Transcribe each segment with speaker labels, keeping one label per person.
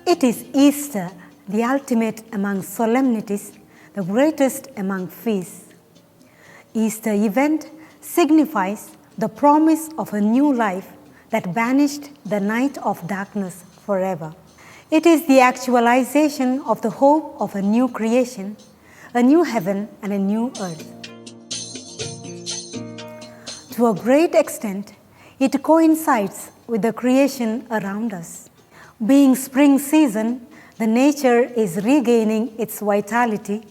Speaker 1: It is Easter, the ultimate among solemnities, the greatest among feasts. Easter event signifies the promise of a new life that banished the night of darkness forever. It is the actualization of the hope of a new creation, a new heaven and a new earth. To a great extent, it coincides with the creation around us. Being spring season, the nature is regaining its vitality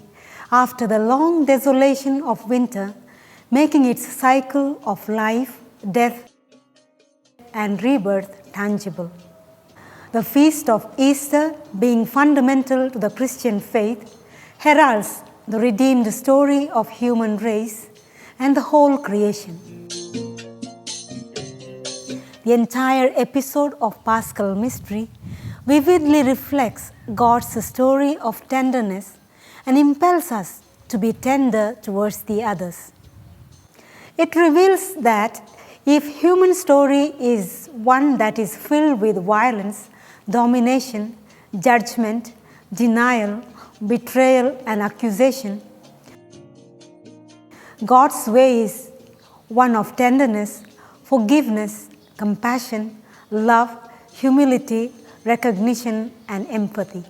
Speaker 1: after the long desolation of winter, making its cycle of life, death, and rebirth tangible. The feast of Easter, being fundamental to the Christian faith, heralds the redeemed story of human race and the whole creation. The entire episode of Paschal mystery vividly reflects God's story of tenderness and impels us to be tender towards the others. It reveals that if human story is one that is filled with violence, domination, judgment, denial, betrayal, and accusation, God's way is one of tenderness, forgiveness, compassion, love, humility, recognition, and empathy.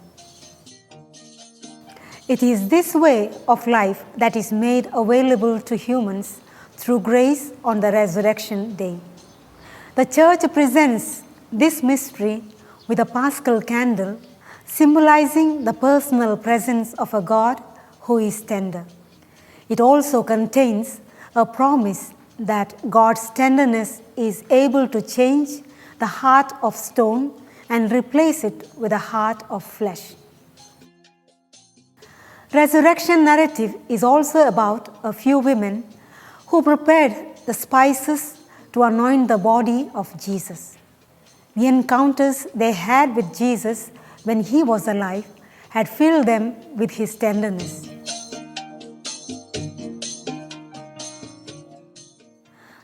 Speaker 1: It is this way of life that is made available to humans through grace on the resurrection day. The Church presents this mystery with a paschal candle, symbolizing the personal presence of a God who is tender. It also contains a promise that God's tenderness is able to change the heart of stone and replace it with a heart of flesh. Resurrection narrative is also about a few women who prepared the spices to anoint the body of Jesus. The encounters they had with Jesus when he was alive had filled them with his tenderness.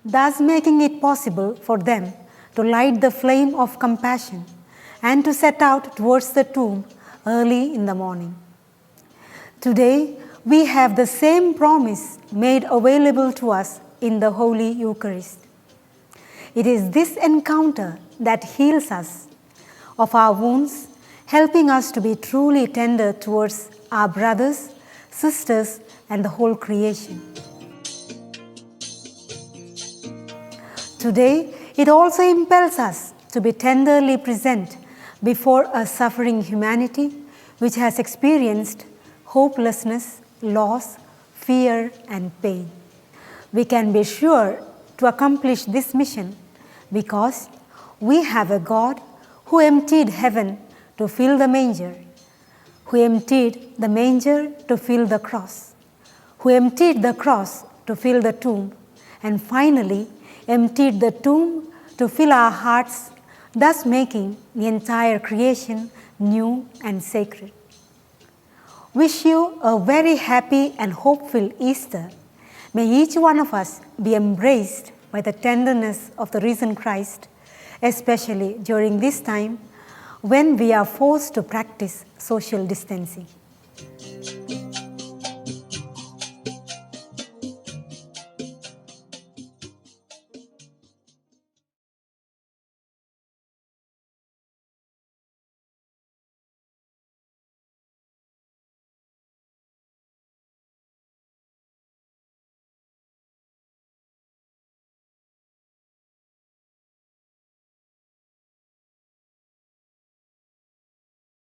Speaker 1: Thus making it possible for them to light the flame of compassion and to set out towards the tomb early in the morning. Today, we have the same promise made available to us in the Holy Eucharist. It is this encounter that heals us of our wounds, helping us to be truly tender towards our brothers, sisters, and the whole creation. Today, it also impels us to be tenderly present before a suffering humanity which has experienced hopelessness, loss, fear, and pain. We can be sure to accomplish this mission because we have a God who emptied heaven to fill the manger, who emptied the manger to fill the cross, who emptied the cross to fill the tomb, and finally emptied the tomb to fill our hearts, thus making the entire creation new and sacred. Wish you a very happy and hopeful Easter. May each one of us be embraced by the tenderness of the risen Christ, especially during this time when we are forced to practice social distancing.